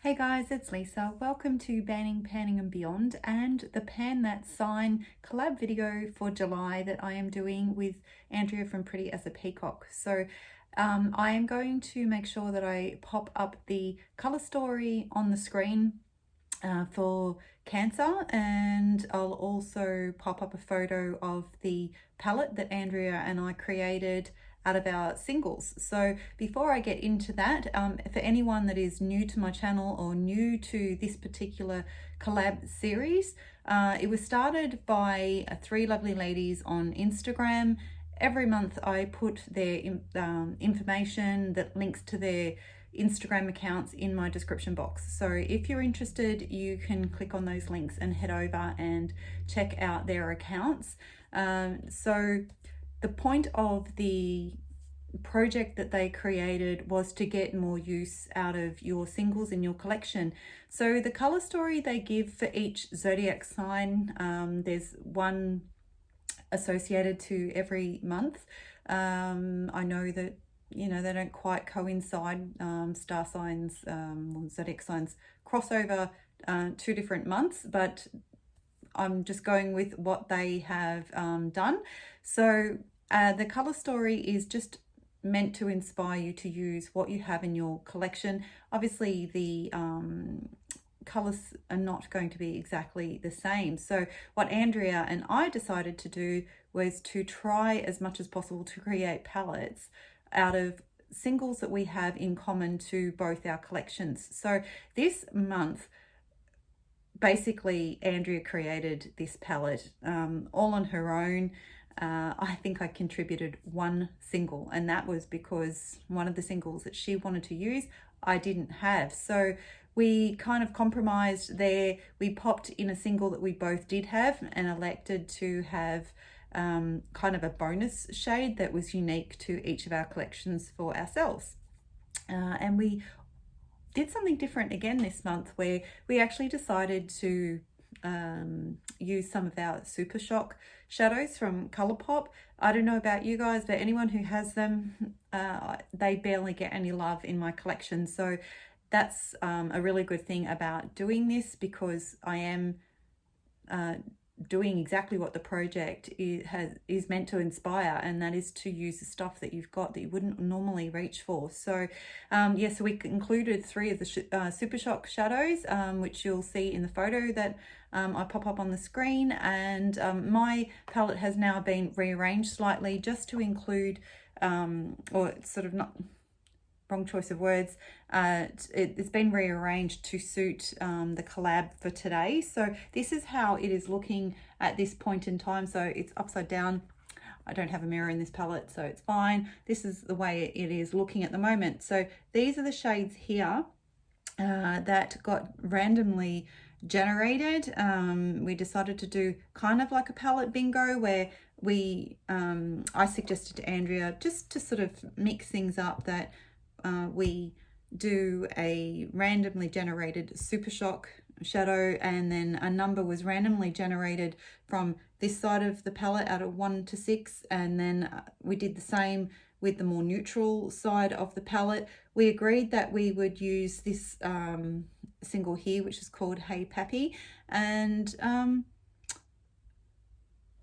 Hey guys, it's Lisa. Welcome to Banning, Panning and Beyond and the Pan That Sign collab video for July that I am doing with Andrea from Pretty as a Peacock. So I am going to make sure that I pop up the color story on the screen for Cancer, and I'll also pop up a photo of the palette that Andrea and I created out of our singles. So before I get into that, for anyone that is new to my channel or new to this particular collab series, it was started by three lovely ladies on Instagram. Every month I put their information that links to their Instagram accounts in my description box. So if you're interested, you can click on those links and head over and check out their accounts. So the point of the project that they created was to get more use out of your singles in your collection. So the color story they give for each zodiac sign, there's one associated to every month. I know that they don't quite coincide. Star signs, zodiac signs cross over two different months, but I'm just going with what they have done. So the color story is just meant to inspire you to use what you have in your collection. Obviously the colors are not going to be exactly the same. So what Andrea and I decided to do was to try as much as possible to create palettes out of singles that we have in common to both our collections. So this month, basically Andrea created this palette all on her own. I think I contributed one single, and that was because one of the singles that she wanted to use I didn't have. So we kind of compromised there. We popped in a single that we both did have and elected to have kind of a bonus shade that was unique to each of our collections for ourselves. And we did something different again this month, where we actually decided to use some of our Super Shock shadows from Colourpop. I don't know about you guys, but anyone who has them, they barely get any love in my collection. So that's a really good thing about doing this, because I am doing exactly what the project is meant to inspire, and that is to use the stuff that you've got that you wouldn't normally reach for. So so we included three of the Super Shock shadows, which you'll see in the photo that I pop up on the screen. And my palette has now been rearranged slightly just to include or it's sort of not, wrong choice of words, it's been rearranged to suit the collab for today. So this is how it is looking at this point in time. So it's upside down. I don't have a mirror in this palette, so it's fine. This is the way it is looking at the moment. So these are the shades here that got randomly generated. We decided to do kind of like a palette bingo, where we I suggested to Andrea just to sort of mix things up, that we do a randomly generated Super Shock shadow, and then a number was randomly generated from this side of the palette out of 1 to 6, and then we did the same with the more neutral side of the palette. We agreed that we would use this single here, which is called Hey Pappy, and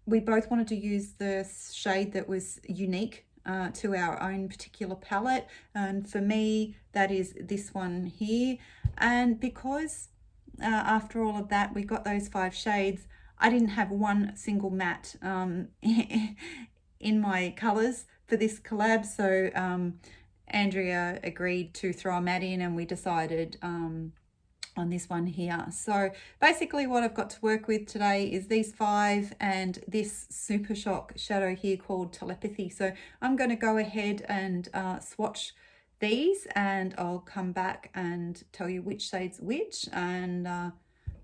we both wanted to use the shade that was unique to our own particular palette, and for me that is this one here. And because after all of that we got those 5 shades, I didn't have one single matte in my colors for this collab. So Andrea agreed to throw a matte in, and we decided on this one here. So basically what I've got to work with today is these 5 and this Super Shock shadow here called Telepathy. So I'm going to go ahead and swatch these, and I'll come back and tell you which shade's which, and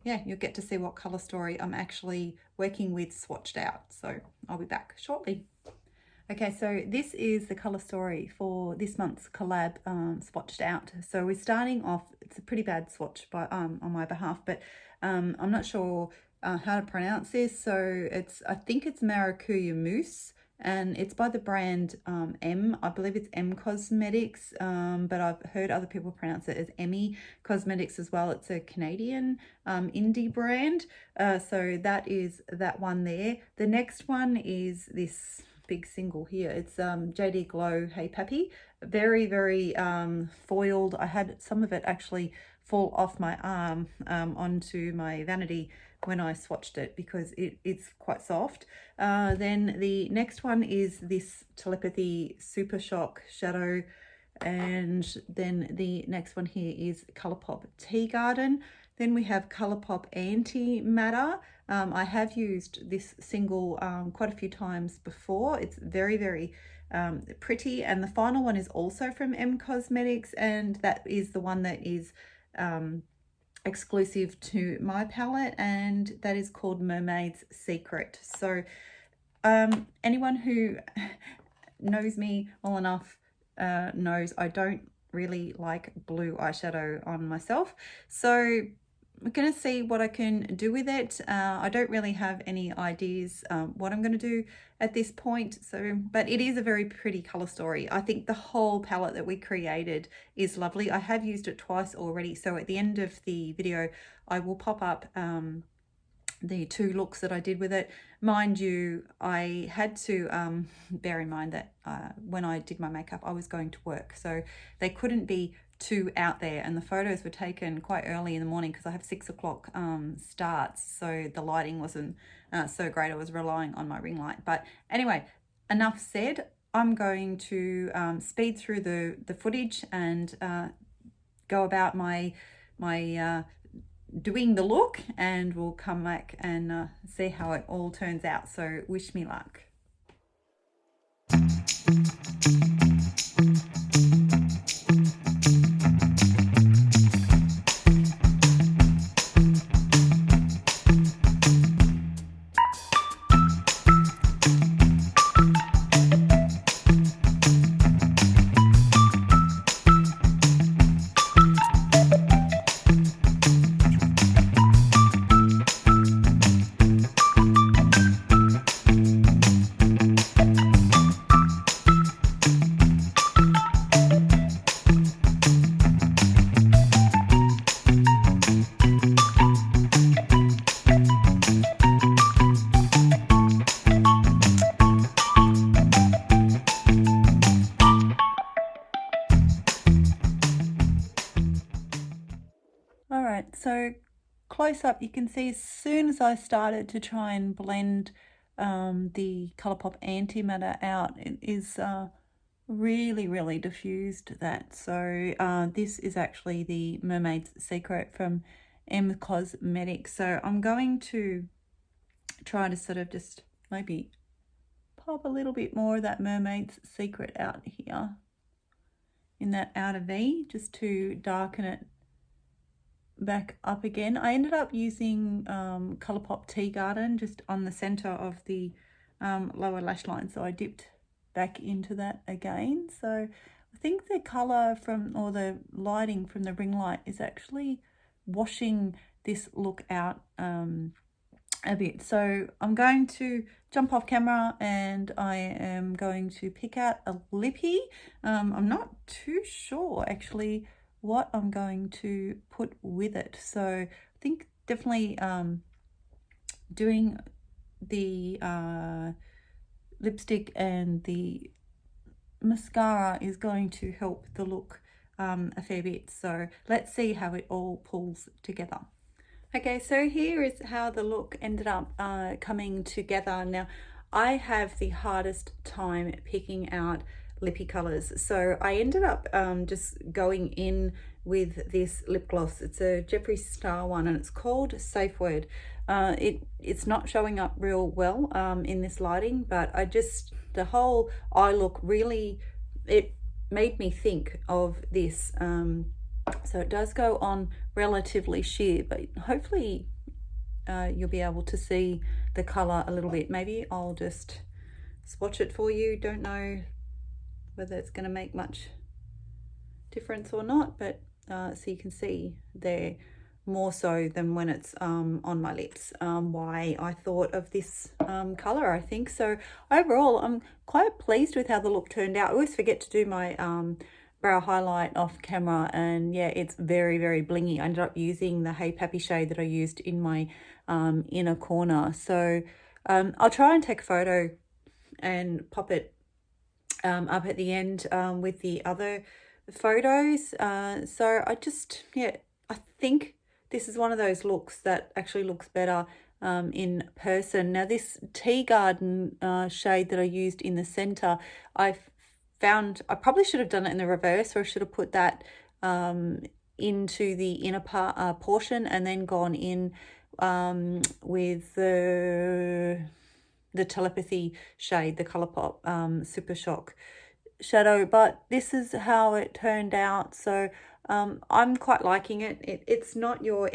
yeah, you'll get to see what color story I'm actually working with swatched out. So I'll be back shortly. Okay, so this is the color story for this month's collab swatched out. So we're starting off, it's a pretty bad swatch on my behalf, but I'm not sure how to pronounce this. So I think it's Maracuya Mousse, and it's by the brand I believe it's M Cosmetics, but I've heard other people pronounce it as Emmy Cosmetics as well. It's a Canadian indie brand. So that is that one there. The next one is this big single here. It's JD Glow Hey Pappy. Very, very foiled. I had some of it actually fall off my arm onto my vanity when I swatched it, because it's quite soft. Then the next one is this Telepathy Super Shock Shadow, and then the next one here is Colourpop Tea Garden. Then we have Colourpop Anti-Matter. I have used this single quite a few times before. It's very, very pretty. And the final one is also from M Cosmetics, and that is the one that is exclusive to my palette, and that is called Mermaid's Secret. So anyone who knows me well enough knows I don't really like blue eyeshadow on myself, so I'm going to see what I can do with it. I don't really have any ideas what I'm going to do at this point. So, but it is a very pretty color story. I think the whole palette that we created is lovely. I have used it twice already. So at the end of the video, I will pop up the 2 looks that I did with it. Mind you, I had to bear in mind that when I did my makeup, I was going to work. So they couldn't be too out there, and the photos were taken quite early in the morning because I have 6 o'clock starts, so the lighting wasn't so great. I was relying on my ring light. But anyway, enough said. I'm going to speed through the footage and go about my doing the look, and we'll come back and see how it all turns out. So wish me luck. So close up, you can see as soon as I started to try and blend the Colourpop Anti-Matter out, it is really diffused that. So this is actually the Mermaid's Secret from M Cosmetics. So I'm going to try to sort of just maybe pop a little bit more of that Mermaid's Secret out here in that outer V, just to darken it back up again. I ended up using Colourpop Tea Garden just on the center of the lower lash line, so I dipped back into that again. So I think the color from, or the lighting from the ring light, is actually washing this look out a bit. So I'm going to jump off camera and I am going to pick out a lippy. I'm not too sure actually what I'm going to put with it. So I think definitely doing the lipstick and the mascara is going to help the look a fair bit. So let's see how it all pulls together. Okay, so here is how the look ended up coming together. Now, I have the hardest time picking out lippy colors, so I ended up just going in with this lip gloss. It's a Jeffree Star one and it's called Safe Word. It's not showing up real well in this lighting, but the whole eye look really, it made me think of this. So it does go on relatively sheer, but hopefully you'll be able to see the color a little bit. Maybe I'll just swatch it for you. Don't know whether it's going to make much difference or not, but so you can see there more so than when it's on my lips. Why I thought of this color, I think. So overall, I'm quite pleased with how the look turned out. I always forget to do my brow highlight off camera, and yeah, it's very, very blingy. I ended up using the Hey Pappy shade that I used in my inner corner. So I'll try and take a photo and pop it up at the end with the other photos. So I just, yeah, I think this is one of those looks that actually looks better in person. Now this Tea Garden shade that I used in the center, I found I probably should have done it in the reverse, or I should have put that into the inner portion and then gone in with the Telepathy shade, the Colourpop Super Shock shadow. But this is how it turned out. So I'm quite liking it. It's not your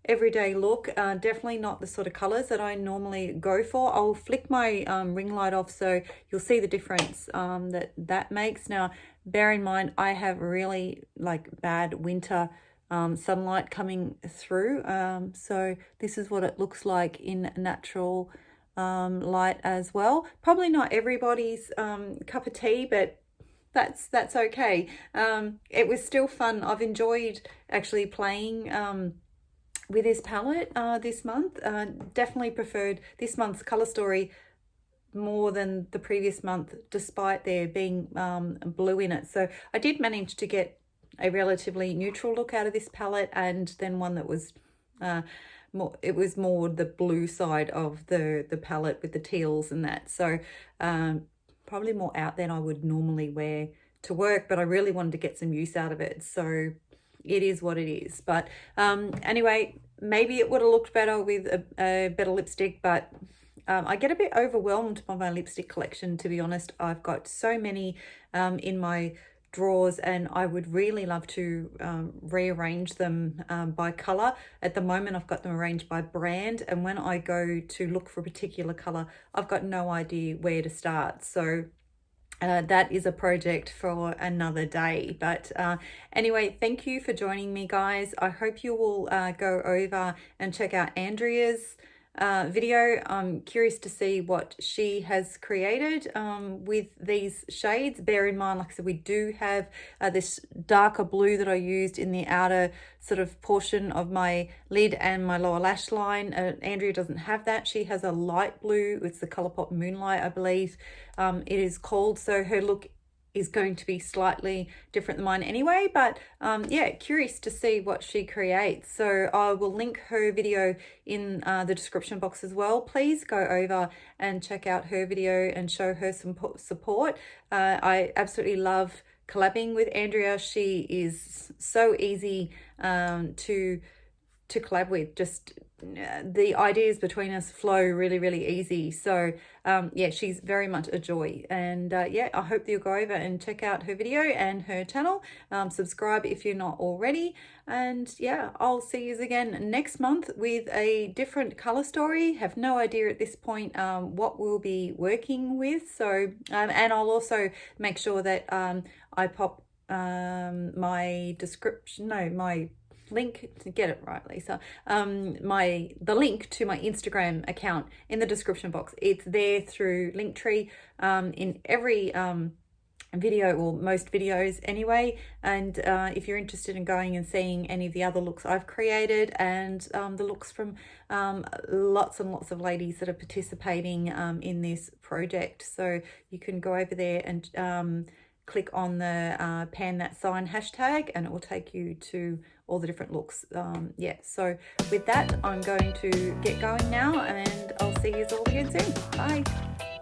everyday look, definitely not the sort of colors that I normally go for. I'll flick my ring light off so you'll see the difference that makes. Now bear in mind, I have really like bad winter sunlight coming through, so this is what it looks like in natural light as well. Probably not everybody's cup of tea, but that's okay. It was still fun. I've enjoyed actually playing with this palette this month. Definitely preferred this month's color story more than the previous month, despite there being blue in it. So I did manage to get a relatively neutral look out of this palette, and then one that was it was more the blue side of the palette with the teals and that. So probably more out than I would normally wear to work, but I really wanted to get some use out of it. So it is what it is. But anyway, maybe it would have looked better with a better lipstick, but I get a bit overwhelmed by my lipstick collection, to be honest. I've got so many in my drawers, and I would really love to rearrange them by color. At the moment I've got them arranged by brand, and when I go to look for a particular color, I've got no idea where to start. So that is a project for another day. But anyway, thank you for joining me, guys. I hope you will go over and check out Andrea's video. I'm curious to see what she has created with these shades. Bear in mind, like I said, we do have this darker blue that I used in the outer sort of portion of my lid and my lower lash line. Andrea doesn't have that. She has a light blue. It's the Colourpop Moonlight, I believe it is called. So her look is going to be slightly different than mine anyway, but yeah, curious to see what she creates. So I will link her video in the description box as well. Please go over and check out her video and show her some support. I absolutely love collabing with Andrea. She is so easy to collab with. Just the ideas between us flow really, really easy. So yeah, she's very much a joy. And yeah, I hope you'll go over and check out her video and her channel. Subscribe if you're not already. And yeah, I'll see you again next month with a different color story. Have no idea at this point what we'll be working with. So and I'll also make sure that I pop my description, no, my link to get it right, Lisa, the link to my Instagram account in the description box. It's there through Linktree in every video, or most videos anyway. And if you're interested in going and seeing any of the other looks I've created, and the looks from lots and lots of ladies that are participating in this project, so you can go over there and click on the pan that sign hashtag, and it will take you to all the different looks. Yeah, so with that, I'm going to get going now, and I'll see you all again soon. Bye.